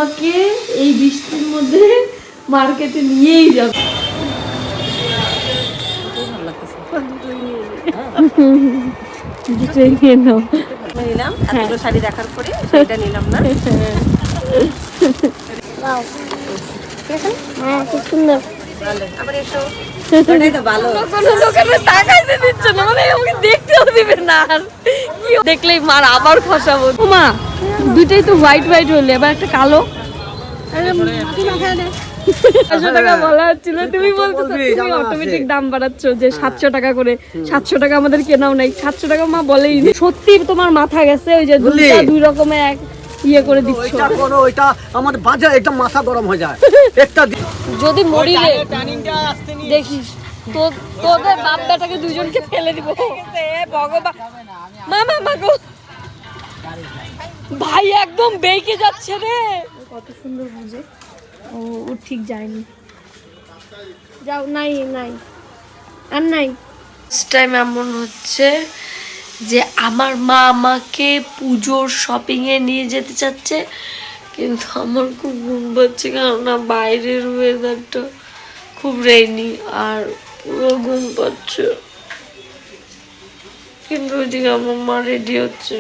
আমাকে এই বৃষ্টির মধ্যে মার্কেটে নিয়েই যাবে। দুটোই নিয়ে নাও। নিলাম এতগুলো শাড়ি দেখার পরে সেটা নিলাম না। হ্যাঁ খুব সুন্দর। আবার এসো। ওটাই তো ভালো। কোনো দোকানে তাকাইতে দিচ্ছে না, মানে আমাকে দেখতেও দিবে না। আর দেখলেই মার আবার ফসাবো। মা দুটোই তো হোয়াইট হোয়াইট হলে, এবার একটা কালো। 500 টাকা বলা হচ্ছিল, তুমি বলতেছো তুমি অটোমেটিক দাম বাড়াচ্ছ যে 700 টাকা করে। 700 টাকা আমাদের কেনাও নাই, 700 টাকা মা বলেই নি। সত্যি তোমার মাথা গেছে, ওই যে দুই রকমের এক ইয়ে করে দিচ্ছ। ওইটা করো, ওইটা আমার বাজে একদম মাথা গরম হয়ে যায়। একটা যদি মরিলে দেখিস তোদের বাপ বেটাকে দুইজনকে ফেলে দিব। ভগবান মামা মাগো ভাই একদম বেঁকে যাচ্ছে রে। কত সুন্দর বুঝে ও ঠিক যায়নি। যাও নাই নাই আর নাই। টাইম এমন হচ্ছে যে আমার মা আমাকে পুজোর শপিংয়ে নিয়ে যেতে চাচ্ছে, কিন্তু আমার খুব ঘুম পাচ্ছে, কেননা বাইরের ওয়েদারটা খুব রেইনি আর পুরো ঘুম পাচ্ছে। কিন্তু ওইদিকে আমার মা রেডি হচ্ছে,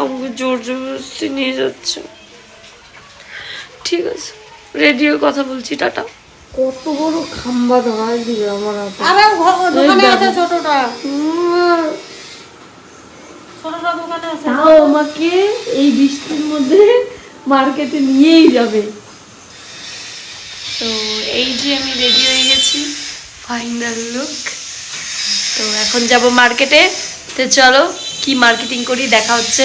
আমাকে জোর জবরদস্তি নিয়ে যাচ্ছে। ঠিক আছে রেডি হয়ে কথা বলছি, টাটা। কত বড় খাম্বা ধরাই দিবে আমার হাতে। আরে দোকানে আছে ছোটটা। ছোটটা দোকানে আছে। তাও আমাকে এই বৃষ্টির মধ্যে মার্কেটে নিয়েই যাবে। তো এই যে আমি রেডি হয়ে গেছি, ফাইনাল লুক। তো এখন যাব মার্কেটে। তো চলো কি মার্কেটিং করি, দেখা হচ্ছে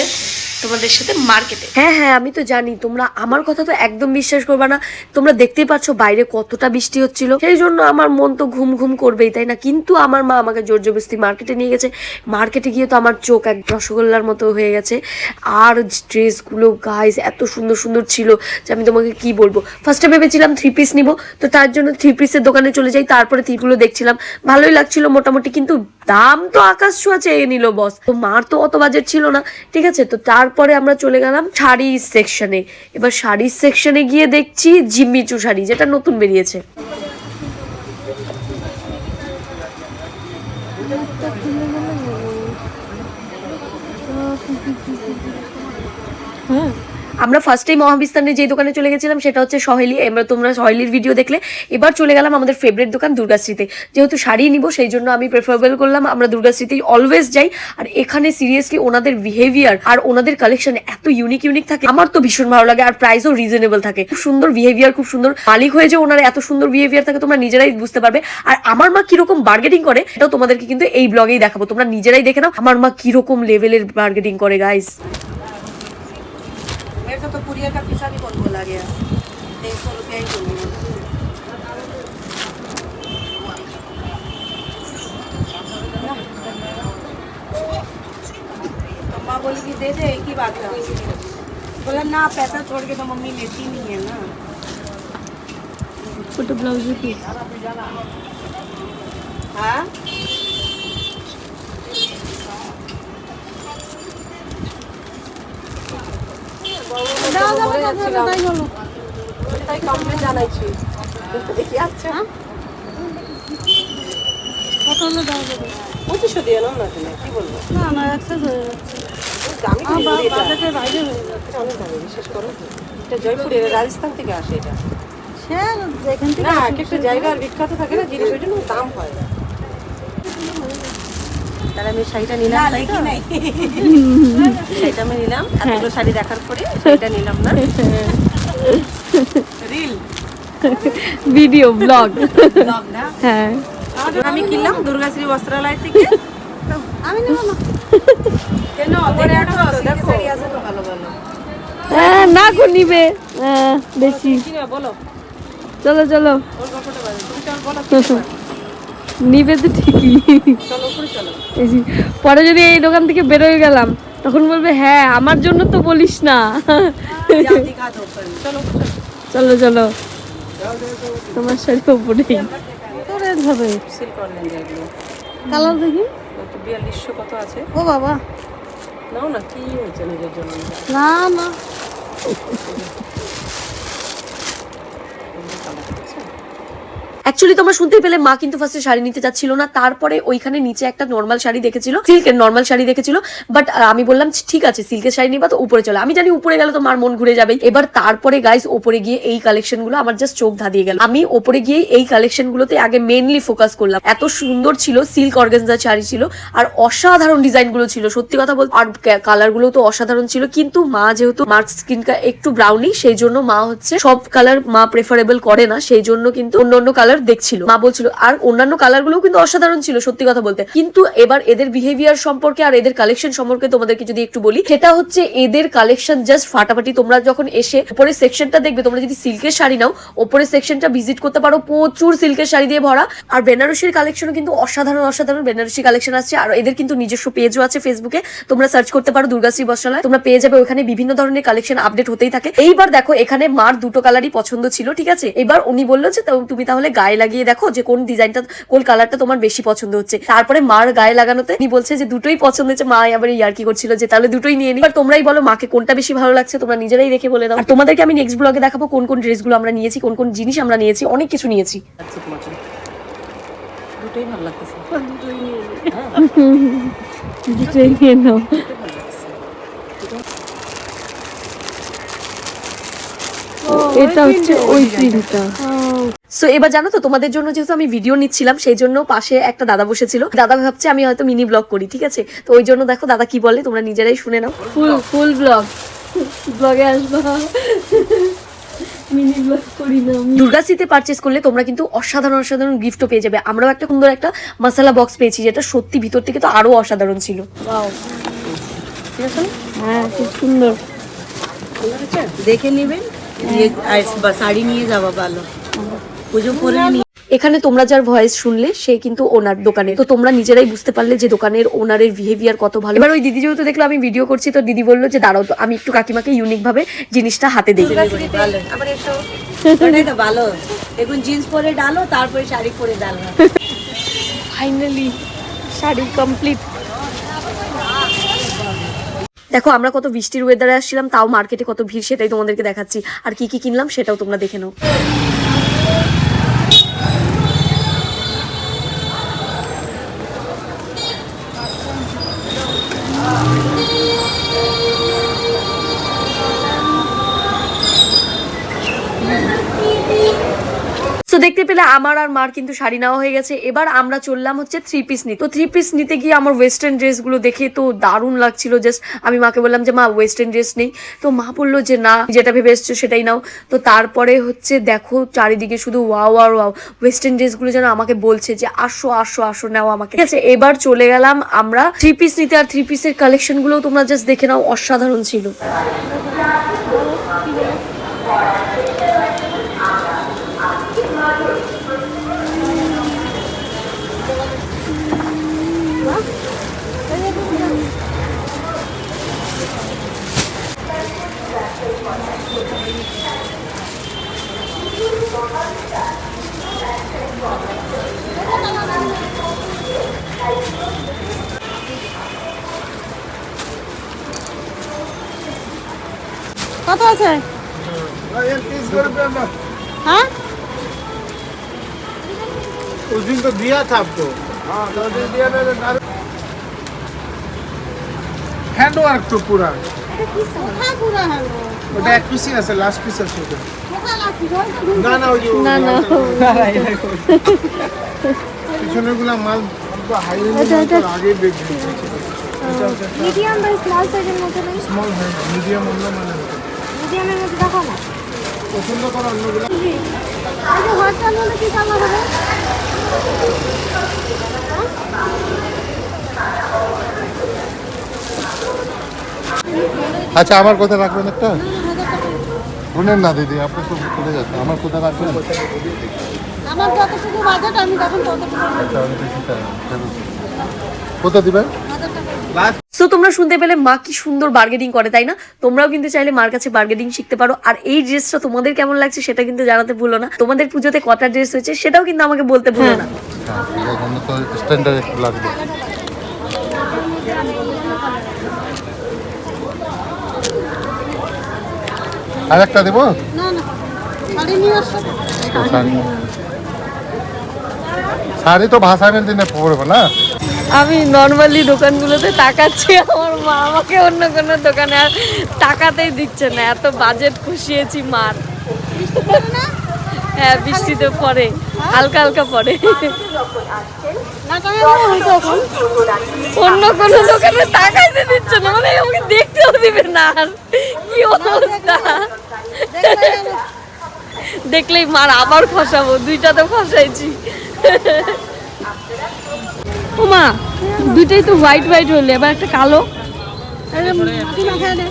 তোমাদের সাথে মার্কেটে। হ্যাঁ হ্যাঁ আমি তো জানি তোমরা আমার কথা তো একদম বিশ্বাস করবে না। তোমরা দেখতেই পাচ্ছ বাইরে কতটা বৃষ্টি হচ্ছিল, সেই জন্য আমার মন তো ঘুম ঘুম করবেই, তাই না? কিন্তু আমার মা আমাকে জোর জবরদস্তি মার্কেটে নিয়ে গেছে। মার্কেটে গিয়ে তো আমার চোখ এক রসগোল্লার মতো হয়ে গেছে। আর ড্রেসগুলো গাইস এত সুন্দর সুন্দর ছিল যে আমি তোমাকে কি বলবো। ফার্স্টে ভেবেছিলাম 3 পিস নিব, তো তার জন্য 3 পিসের দোকানে চলে যাই। তারপরে 3গুলো দেখছিলাম, ভালোই লাগছিল মোটামুটি, কিন্তু দাম তো আকাশ ছোঁয়া চেয়ে নিল বস। তো মার তো অত বাজেট ছিল না, ঠিক আছে। তো তারপরে আমরা চলে গেলাম শাড়ি সেকশনে। এবার শাড়ি সেকশনে গিয়ে দেখছি জিম্মিচু শাড়ি, যেটা নতুন বেরিয়েছে। আমরা ফার্স্টেই মহাবিস্তানে যে দোকানে চলে গেছিলাম সেটা হচ্ছে সহেলি। এবার তোমরা সহেলির ভিডিও দেখলে। এবার চলে গেলাম আমাদের ফেভারিট দোকান দুর্গাশ্রীতে। যেহেতু শাড়ি নিব সেই জন্য আমি প্রেফারেবল করলাম আমরা দুর্গাশ্রীতেই অলওয়েজ যাই। আর এখানে সিরিয়াসলি ওনাদের বিহেভিয়ার আর ওনাদের কালেকশন এত ইউনিক ইউনিক থাকে, আমার তো ভীষণ ভালো লাগে। আর প্রাইসও রিজনেবল থাকে, খুব সুন্দর বিহেভিয়ার, খুব সুন্দর মালিক হয়ে যে ওনার এত সুন্দর বিহেভিয়ার থাকে তোমরা নিজেরাই বুঝতে পারবে। আর আমার মা কিরকম বার্গেটিং করে এটাও তোমাদেরকে কিন্তু এই ব্লগেই দেখাবো, তোমরা নিজেরাই দেখে নাও আমার মা কিরকম লেভেলের বার্গেটিং করে গাইস। तो कुरियर का पैसा भी बहुत बोला गया, 150 रुपया ही बोलेंगे। अम्मा बोली कि दे दे, एक ही बात है। बोला ना पैसा छोड़ के तो मम्मी लेती नहीं है ना। छोटा ब्लाउज भी हाँ তাই কমপ্লেন জানাইছি। দেখি আচ্ছা কত হলো দাও দেবো 2500 দিয়ে নাও না, তুমি কি বলবো? না না এক্সেস হয়ে যাচ্ছে, দামি বাজেটের বাইরে হয়ে যাচ্ছে অনেক দামি। বিশেষ করে এটা জয়পুরের রাজস্থান থেকে আসে। এটা সে যেখান থেকে না একটা জায়গার বিখ্যাত থাকে না জিনিস, ওই জন্য দাম হয়। তাহলে আমি শাড়িটা নিলাম, শাড়িটা আমি নিলাম এতগুলো শাড়ি দেখার পরে শাড়িটা নিলাম না। রিল ভিডিও ব্লগ না হ্যাঁ আমি কিনলাম দুর্গাশ্রী বস্ত্রালয় থেকে। আমি নেব না কেন? দেখো শাড়ি আছে তো ভালো ভালো। হ্যাঁ না কো নিবে বেশি বলো। চলো চলো ওর গল্পটা বলো, তুমি চল বলো নিবে তো ঠিকই। চলো উপরে চলো। পরে যদি এই দোকান থেকে বেরোয় গেলাম তখন বলবে হ্যাঁ আমার জন্য তো বলিস না। চলো চলো তোমার শাড়ি উপরেই হবে। কালার দেখি 4200 কত আছে? ও বাবা নাও না, কি হয়েছে নিজের জন্য? না না অ্যাকচুয়ালি তোমরা শুনতেই পেলে মা কিন্তু ফার্স্টে শাড়ি নিতে চাচ্ছিল না, তারপরে ওইখানে নিচে একটা নর্মাল শাড়ি দেখেছিল, সিল্কের নর্মাল শাড়ি দেখেছিল। বাট আমি বললাম ঠিক আছে সিল্কের শাড়ি নিবা তো উপরে চলে, আমি জানি উপরে গেলে তো মার মন ঘুরে যাবে। এবার তারপরে গাইস ওপরে গিয়ে এই কালেকশন গুলো আমার জাস্ট চোখ ধাঁধিয়ে গেল। আমি ওপরে গিয়ে এই কালেকশন গুলোতে আগে মেনলি ফোকাস করলাম। এত সুন্দর ছিল, সিল্ক অর্গানজা শাড়ি ছিল আর অসাধারণ ডিজাইন গুলো ছিল, সত্যি কথা বলতে। আর কালার গুলো তো অসাধারণ ছিল, কিন্তু মা যেহেতু মার স্কিনটা একটু ব্রাউনি, সেই জন্য মা হচ্ছে সব কালার মা প্রেফারেবল করে না, সেই জন্য কিন্তু অন্য অন্য কালার দেখছিল মা বলছিল। আর অন্যান্য কালার গুলো কিন্তু অসাধারণ ছিল সত্যি কথা বলতে। কিন্তু এবার এদের বিহেভিয়ার সম্পর্কে আর এদের কালেকশন সম্পর্কে তোমাদেরকে যদি একটু বলি, সেটা হচ্ছে এদের কালেকশন জাস্ট ফাটাফাটি। তোমরা যখন এসে উপরের সেকশনটা দেখবে, তোমরা যদি সিল্কের শাড়ি নাও উপরের সেকশনটা ভিজিট করতে পারো, প্রচুর সিল্কের শাড়ি দিয়ে ভরা। আর বেনারসির কালেকশনও কিন্তু অসাধারণ অসাধারণ বেনারসি কালেকশন আসছে। আর এদের কিন্তু নিজস্ব পেজও আছে ফেসবুকে, তোমরা সার্চ করতে পারো দুর্গাশ্রী বস্ত্রালয়, তোমরা পেয়ে যাবে। ওখানে বিভিন্ন ধরনের কালেকশন আপডেট হতেই থাকে। এইবার দেখো এখানে মার দুটো কালারই পছন্দ ছিল, ঠিক আছে। এবার উনি বললো যে তুমি তাহলে গায়ে লাগিয়ে দেখো যে কোন ডিজাইনটা কোন কালারটা তোমার বেশি পছন্দ হচ্ছে। তারপরে মার গায়ে লাগানোতে উনি বলছে যে দুটোই পছন্দ হচ্ছে। মা আবার ইয়ার্কি করছিল যে তাহলে দুটোই নিয়ে নি। এবার তোমরাই বলো মাকে কোনটা বেশি ভালো লাগছে, তোমরা নিজেরাই দেখে বলে দাও। আর তোমাদেরকে আমি নেক্সট ব্লগে দেখাবো কোন কোন ড্রেসগুলো আমরা নিয়েছি, কোন কোন জিনিস আমরা নিয়েছি, অনেক কিছু নিয়েছি। দুটোই ভালো লাগতেছে, দুটোই নিয়ে নাও। এটা হচ্ছে ওই প্রিন্টটা। সো এবার জানো তো তোমাদের জন্য যেহেতু আমি ভিডিও নিচ্ছিলাম, সেই জন্য পাশে একটা দাদা বসেছিল। দাদা ভাবছে আমি হয়তো মিনি ব্লগ করি, ঠিক আছে। তো ওই জন্য দেখো দাদা কি বলে, তোমরা নিজেরাই শুনে নাও। ফুল ব্লগে আসবা, মিনি ব্লগ করি না। দুর্গাশ্রীতে পারচেজ করলে তোমরা কিন্তু অসাধারণ অসাধারণ গিফটও পেয়ে যাবে। আমরাও একটা সুন্দর একটা মশলা বক্স পেয়েছি, যেটা সত্যি ভিতর থেকে তো আরো অসাধারণ ছিল। ঠিক আছে, হ্যাঁ খুব সুন্দর, দেখে নেবেন। শাড়ি নিয়ে যাবো ভালো, পুজো করে নিয়ে। এখানে তোমরা যার ভয়েস শুনলে সে কিন্তু ওনার দোকানে, তো তোমরা নিজেরাই বুঝতে পারলে যে দোকানের ওনারের বিহেভিয়ার কত ভালো। এবার ওই দিদি যেহেতু দেখলো আমি ভিডিও করছি, তো দিদি বললো যে দাঁড়াও তো আমি একটু কাকিমাকে ইউনিক ভাবে জিনিসটা হাতে দিই। ভালো এখন জিন্স পরে ডালো, তারপরে শাড়ি পরে ডালো। Finally sari complete. দেখো আমরা কত বৃষ্টির ওয়েদারে আসছিলাম, তাও মার্কেটে কত ভিড় সেটাই তোমাদেরকে দেখাচ্ছি। আর কি কি কিনলাম সেটাও তোমরা দেখে নাও। দেখতে পেলে আমার আর মার কিন্তু শাড়ি নেওয়া হয়ে গেছে। এবার আমরা চললাম হচ্ছে 3 পিস নিতে। তো 3 পিস নিতে গিয়ে আমার ওয়েস্টার্ন ড্রেসগুলো দেখে তো দারুণ লাগছিল। জাস্ট আমি মাকে বললাম যে মা ওয়েস্টার্ন ড্রেস নেই, তো মা বললো যে না যেটা ভেবে এসছো সেটাই নাও। তো তারপরে হচ্ছে দেখো চারিদিকে শুধু ওয়াও আর ওয়াও, ওয়েস্টার্ন ড্রেসগুলো যেন আমাকে বলছে যে আসো আসো আসো নাও আমাকে, ঠিক আছে। এবার চলে গেলাম আমরা 3 পিস নিতে। আর 3 পিসের কালেকশনগুলো তোমরা জাস্ট দেখে নাও, অসাধারণ ছিল। কত আছে? हाँ उस दिन तो दिया था आपको। हाँ तो दिया ना, हैंड वर्क तो पूरा ওটা এক পিসই আছে, লাস্ট পিস আছে ওটা। না না ওই না না পিছনেরগুলো মাল একটু হাই রেঞ্জের আগে দেখবেন। মিডিয়াম বা স্মল সাইজের মধ্যে নেই, স্মল হয় না, মিডিয়াম অন্য মানে মিডিয়ামের মধ্যে দেখো না। পছন্দ করো অন্যগুলো। এই যে হোয়াটসঅ্যাপ মধ্যে কি কালার হবে? আচ্ছা আমার কথা রাখবেন একটা, শুনেন না দিদি, আপনি তো চলে যাচ্ছেন, আমার কথা রাখবেন। আমার যতটুকু বাজেট আমি তখন ততটুকু আচ্ছা আমি বেশি চাই না, কোথা দিবেন? সো তোমরা শুনতে পেলে মা কি সুন্দর বার্গেনিং করে, তাই না? তোমরাও কিন্তু চাইলে মার কাছে বার্গেনিং শিখতে পারো। আর এই ড্রেসটা তোমাদের কেমন লাগছে সেটা কিন্তু জানাতে ভুলো না। তোমাদের পুজোতে কটা ড্রেস হয়েছে সেটাও কিন্তু আমাকে বলতে ভুলো না। এর জন্য তো স্ট্যান্ডার্ড একটু লাগবে। আর একটা দেবো? না না শাড়ি নিয়ে আসছো তো? শাড়ি তো ভাসানের দিনে পরবো না। আমি নর্মালি দোকানগুলোতে তাকাচ্ছি, আমার মা আমাকে অন্য কোনো দোকানে আর টাকাতেই দিচ্ছে না, এত বাজেট খুশিয়েছি মার। বৃষ্টি পড়ে না? হ্যাঁ বৃষ্টি তো পড়ে, হালকা হালকা পড়ে। না টাকা দেওয়া হয়তো এখন। অন্য কোনো দোকানে তাকাইতে দিচ্ছে না, মানে আমাকে দেখতেও দিবে না। আর কি অবস্থা, দেখলেই মার আবার ফসাবো, দুইটা তো ফসাইছি। ও মা, দুইটাই তো হোয়াইট হোয়াইট হইলে, এবার একটা কালো। আরে মাটি মাথায় নে।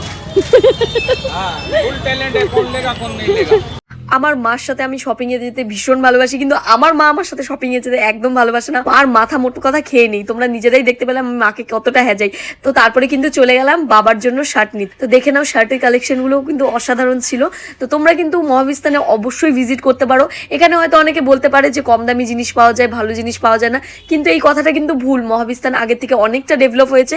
আমার মার সাথে আমি শপিং এ যেতে ভীষণ ভালোবাসি, কিন্তু আমার মা আমার সাথে শপিং এ যেতে একদম ভালোবাসে না। আর মাথা মোটু কথা খেয়ে নেই, তোমরা নিজেরাই দেখতে পেলাম আমি মাকে কতটা হ্যাজাই। তো তারপরে কিন্তু চলে গেলাম বাবার জন্য শার্ট নিতে। তো দেখে নাও শার্টের কালেকশন গুলো কিন্তু অসাধারণ ছিল। তো তোমরা কিন্তু মহাবিস্তানে অবশ্যই ভিজিট করতে পারো। এখানে হয়তো অনেকে বলতে পারে যে কম দামি জিনিস পাওয়া যায়, ভালো জিনিস পাওয়া যায় না, কিন্তু এই কথাটা কিন্তু ভুল। মহাবিস্তান আগের থেকে অনেকটা ডেভেলপ হয়েছে।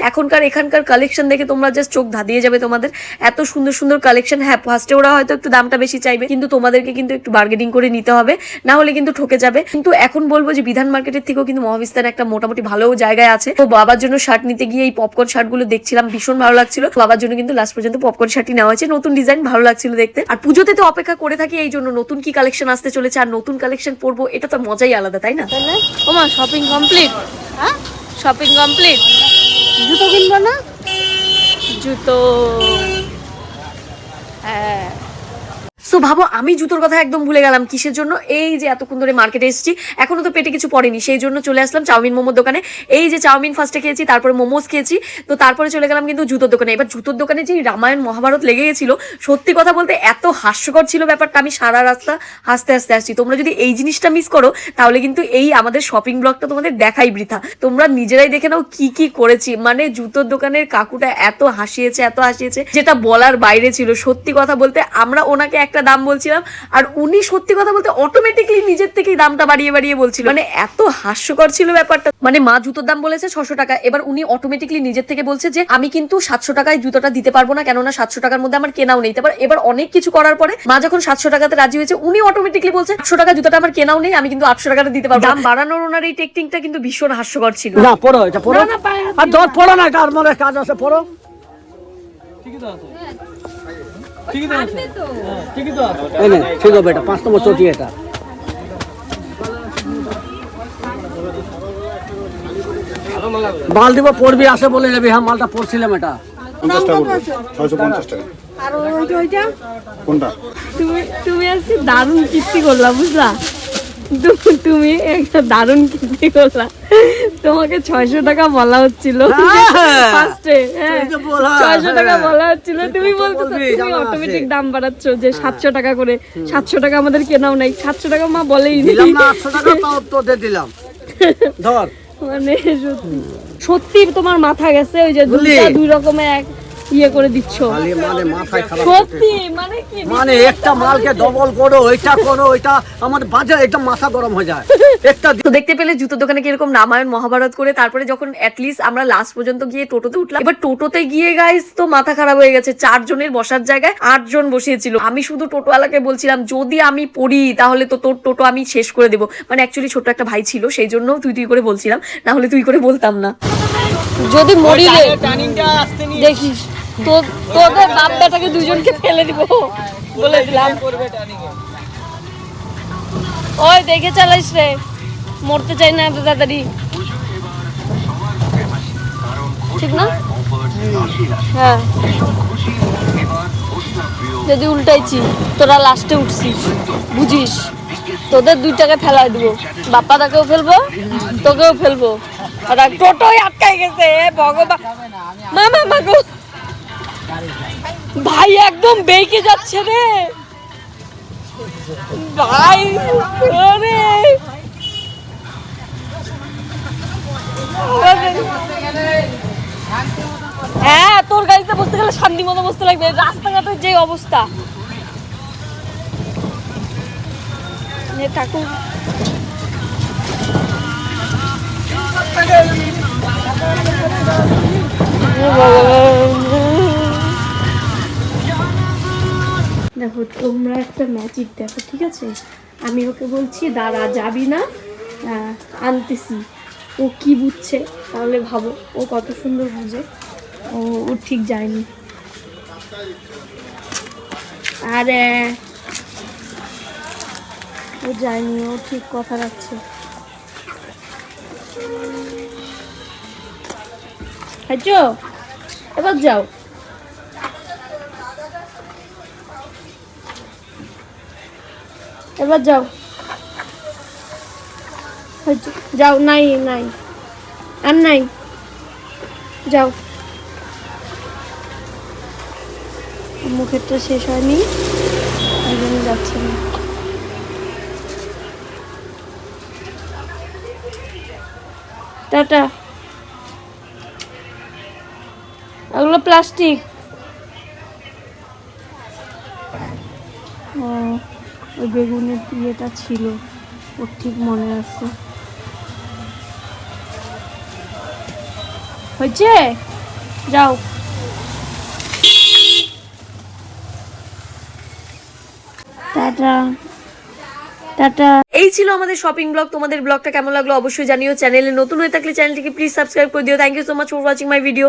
এখানকার কালেকশন দেখে তোমরা জাস্ট চোখ ধাঁধিয়ে যাবে তোমাদের, এত সুন্দর সুন্দর কালেকশন। হ্যাঁ ফার্স্টে ওরা হয়তো একটু দামটা বেশি চাইবে, কিন্তু তোমাদেরকে কিন্তু একটু বার্গেনিং করে নিতে হবে, না হলে কিন্তু ঠকে যাবে। কিন্তু এখন বলবো যে বিধান মার্কেটের থেকেও কিন্তু মহাবিস্তান একটা মোটামুটি ভালো জায়গায় আছে। তো বাবার জন্য শার্ট নিতে গিয়ে এই পপকর্ন শার্ট গুলো দেখছিলাম, ভীষণ ভালো লাগছিল। বাবার জন্য কিন্তু লাস্ট পর্যন্ত পপকর্ন শার্টই নেওয়া হয়েছে, নতুন ডিজাইন, ভালো লাগছিল দেখতে। আর পুজোতে তো অপেক্ষা করে থাকি এই জন্য, নতুন কি কালেকশন আসতে চলেছে আর নতুন কালেকশন পরবো, এটা তো মজাই আলাদা, তাই না? ওমা শপিং কমপ্লিট? হ্যাঁ শপিং কমপ্লিট। জুতো কিনবো না? জুতো, হ্যাঁ। সো ভাবো আমি জুতোর কথা একদম ভুলে গেলাম। কিসের জন্য? এই যে এতক্ষণ ধরে মার্কেটে এসেছি, এখনো তো পেটে কিছু পড়েনি, সেই জন্য চলে আসলাম চাউমিন মোমোর দোকানে। এই যে চাউমিন ফার্স্টে খেয়েছি, তারপরে মোমোস খেয়েছি, তো তারপরে চলে গেলাম কিন্তু জুতোর দোকানে। এবার জুতোর দোকানে যে রামায়ণ মহাভারত লেগে গেছিল, সত্যি কথা বলতে এত হাস্যকর ছিল ব্যাপারটা, আমি সারা রাস্তা হাসতে হাসতে আসছি। তোমরা যদি এই জিনিসটা মিস করো তাহলে কিন্তু এই আমাদের শপিং ব্লগটা তোমাদের দেখাই বৃথা। তোমরা নিজেরাই দেখে নাও কি কি করেছি। মানে জুতোর দোকানের কাকুটা এত হাসিয়েছে, এত হাসিয়েছে, যেটা বলার বাইরে ছিল। সত্যি কথা বলতে আমরা ওনাকে একটা দাম বলছিলাম, আর উনি সত্যি কথা বলতে অটোমেটিকলি নিজের থেকেই দামটা বাড়িয়ে বাড়িয়ে বলছিল। মানে এত হাস্যকর ছিল ব্যাপারটা। মানে মা জুতোর দাম বলেছে 600 টাকা, এবার উনি অটোমেটিকলি নিজের থেকে বলছে যে আমি কিন্তু 700 টাকায় জুতোটা দিতে পারবো না, কেননা 700 টাকার মধ্যে আমার কেনাও নেই। এবার অনেক কিছু করার পরে মা যখন 700 টাকাতে রাজি হয়েছে, উনি অটোমেটিকলি বলছে 800 টাকা জুতোটা আমার কেনাও নেই, আমি কিন্তু 800 টাকাটা দিতে পারবো। দাম বাড়ানোর ওনার এই টেকনিকটা কিন্তু ভীষণ হাস্যকর ছিল। না পড়ো, এটা পড়ো। না, না, পায়ে হাত আর দিও দর না। পড়ো না, এটা আর মনে কাজ আছে, পড়ো। এই নে, ঠিক হবে, এটা 5 নম্বর চটি। এটা মাল দিব, পড়বি আসে বলে যাবি। হ্যাঁ মালটা পড়ছিলাম, এটা 50 টাকা বলবে, 650 টাকা। আর ওইটা কোনটা? তুমি আজকে দারুণ কীর্তি করলা, বুঝলা? তুমি একটা দারুণ কীর্তি করলা। তোমাকে 600 টাকা বলা হচ্ছিল ফার্স্টে, হ্যাঁ 600 টাকা বলা হচ্ছিল, তুমি বলছো তুমি অটোমেটিক দাম বাড়াচ্ছ যে 700 টাকা করে। 700 টাকা আমাদের কেনাও নাই, 700 টাকা মা বলেই দিলাম না, 800 টাকা তাও তোদের দিলাম। ধর মানে সত্যি তোমার মাথা গেছে, ওই যে দুই রকমের এক ইয়ে করে দিচ্ছ। খালি মানে মাথায় খারাপ। সত্যি মানে কি, মানে একটা মালকে ডবল করো, ওইটা করো, ওইটা আমার বাজার একদম মাথা গরম হয়ে যায় একটা। তো দেখতে পেলে জুতোর দোকানে কিরকম রামায়ণ মহাভারত করে। তারপরে যখন অ্যাটলিস্ট আমরা লাস্ট পর্যন্ত গিয়ে টোটোতে উঠলাম, এবার টোটোতে গিয়ে গাইস তো মাথা খারাপ হয়ে গেছে। 4 জনের বসার জায়গায় 8 জন বসিয়েছিল। আমি শুধু টোটোওয়ালাকে বলছিলাম যদি আমি পড়ি তাহলে তো তোর টোটো আমি শেষ করে দেবো। মানে অ্যাকচুয়ালি ছোট একটা ভাই ছিল, সেই জন্য তুই করে বলছিলাম, না হলে তুই করে বলতাম না। যদি মরি রে দেখিস, তোদের বাপ বেটাকে দুজনকে ফেলে দিব বলে দিলাম। ওই দেখে চালাইস রে, মরতে চাই না এত তাড়াতাড়ি, ঠিক না? হ্যাঁ যদি উল্টাইছি তোরা লাস্টে উঠছিস, বুঝিস? তোদের 2 টাকা ফেলাই দিব, বাপ্পা তাকেও ফেলবো, তোকেও ফেলবো। আর টোটোই আটকাই গেছে, ভগবান। মামা মাগো ভাই একদম বেঁকে যাচ্ছে রে ভাই। আরে হ্যাঁ তোর গাড়িতে বসতে গেলে শান্তি মতো বসতে লাগবে, রাস্তাঘাটের যে অবস্থা। ঠাকুর দেখো তোমরা একটা ম্যাজিক দেখো, ঠিক আছে? আমি ওকে বলছি দাঁড়া যাবি না, আনতেছি। ও কি বুঝছে তাহলে ভাবো, ও কত সুন্দর বুঝে। ও ঠিক যায়নি। আরে ও যায়নি, ও ঠিক কথা রাখছে। খাইছো? এবার যাও। এবার যাও, যাও। নাই নাই আর নাই, যাও। মুখেরটা শেষ হয়নি, ওই জন্য যাচ্ছে না। টাটা। ওগুলো প্লাস্টিক। ওই বেগুনের ইয়েটা ছিল, ওর ঠিক মনে আছে। হয়েছে, যাও। Tata tata. এই ছিল আমাদের শপিং ব্লগ। তোমাদের ব্লগটা কেমন লাগলো অবশ্যই জানিও। চ্যানেলে নতুন হয়ে থাকলে চ্যানেলটিকে প্লিজ সাবস্ক্রাইব করে দিও। Thank you so much for watching my video.